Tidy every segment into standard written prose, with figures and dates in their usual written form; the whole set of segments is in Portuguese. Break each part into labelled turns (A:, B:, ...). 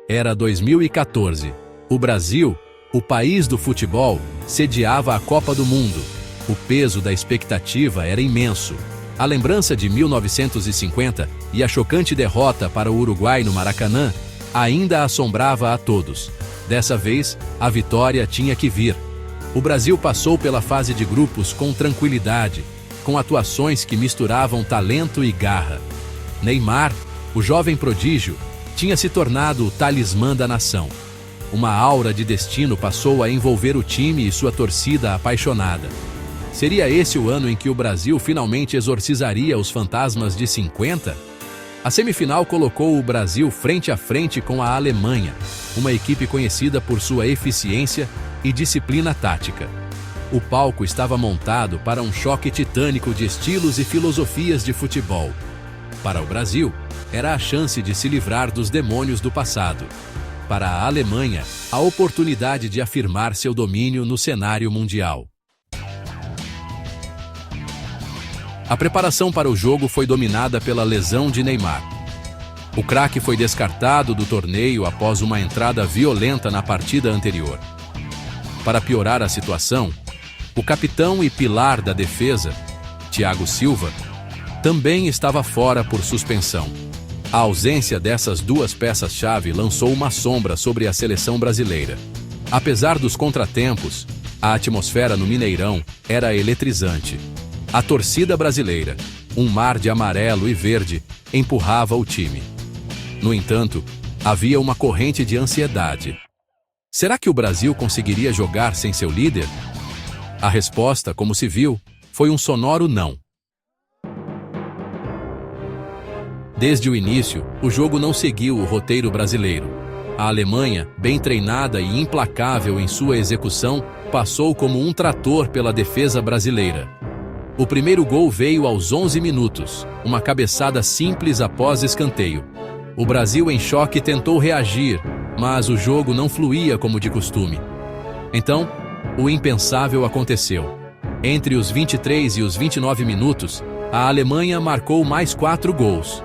A: Era 2014. O Brasil, o país do futebol, sediava a Copa do Mundo. O peso da expectativa era imenso. A lembrança de 1950 e a chocante derrota para o Uruguai no Maracanã ainda assombrava a todos. Dessa vez, a vitória tinha que vir. O Brasil passou pela fase de grupos com tranquilidade, com atuações que misturavam talento e garra. Neymar, o jovem prodígio, tinha se tornado o talismã da nação. Uma aura de destino passou a envolver o time e sua torcida apaixonada. Seria esse o ano em que o Brasil finalmente exorcizaria os fantasmas de 50? A semifinal colocou o Brasil frente a frente com a Alemanha, uma equipe conhecida por sua eficiência e disciplina tática. O palco estava montado para um choque titânico de estilos e filosofias de futebol. Para o Brasil, era a chance de se livrar dos demônios do passado. Para a Alemanha, a oportunidade de afirmar seu domínio no cenário mundial. A preparação para o jogo foi dominada pela lesão de Neymar. O craque foi descartado do torneio após uma entrada violenta na partida anterior. Para piorar a situação, o capitão e pilar da defesa, Thiago Silva, também estava fora por suspensão. A ausência dessas duas peças-chave lançou uma sombra sobre a seleção brasileira. Apesar dos contratempos, a atmosfera no Mineirão era eletrizante. A torcida brasileira, um mar de amarelo e verde, empurrava o time. No entanto, havia uma corrente de ansiedade. Será que o Brasil conseguiria jogar sem seu líder? A resposta, como se viu, foi um sonoro não. Desde o início, o jogo não seguiu o roteiro brasileiro. A Alemanha, bem treinada e implacável em sua execução, passou como um trator pela defesa brasileira. O primeiro gol veio aos 11 minutos, uma cabeçada simples após escanteio. O Brasil, em choque, tentou reagir, mas o jogo não fluía como de costume. Então, o impensável aconteceu. Entre os 23 e os 29 minutos, a Alemanha marcou mais 4 gols.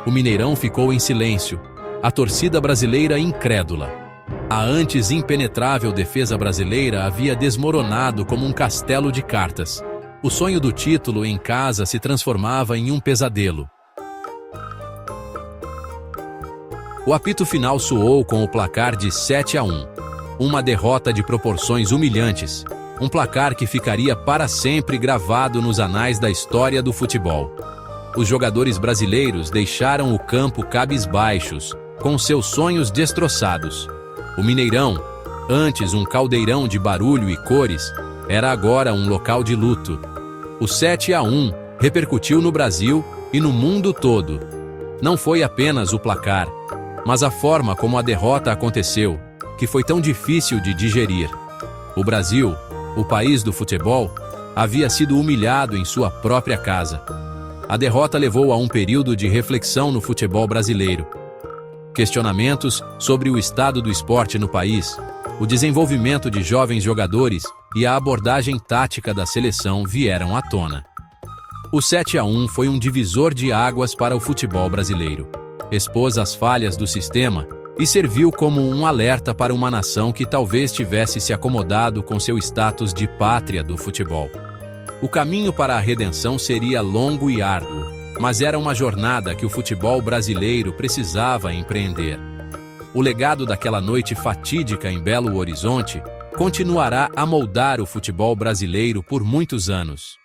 A: O Mineirão ficou em silêncio, a torcida brasileira incrédula. A antes impenetrável defesa brasileira havia desmoronado como um castelo de cartas. O sonho do título em casa se transformava em um pesadelo. O apito final soou com o placar de 7-1. Uma derrota de proporções humilhantes. Um placar que ficaria para sempre gravado nos anais da história do futebol. Os jogadores brasileiros deixaram o campo cabisbaixos, com seus sonhos destroçados. O Mineirão, antes um caldeirão de barulho e cores, era agora um local de luto. O 7-1 repercutiu no Brasil e no mundo todo. Não foi apenas o placar, mas a forma como a derrota aconteceu, que foi tão difícil de digerir. O Brasil, o país do futebol, havia sido humilhado em sua própria casa. A derrota levou a um período de reflexão no futebol brasileiro. Questionamentos sobre o estado do esporte no país, o desenvolvimento de jovens jogadores e a abordagem tática da seleção vieram à tona. O 7-1 foi um divisor de águas para o futebol brasileiro. Expôs as falhas do sistema e serviu como um alerta para uma nação que talvez tivesse se acomodado com seu status de pátria do futebol. O caminho para a redenção seria longo e árduo, mas era uma jornada que o futebol brasileiro precisava empreender. O legado daquela noite fatídica em Belo Horizonte continuará a moldar o futebol brasileiro por muitos anos.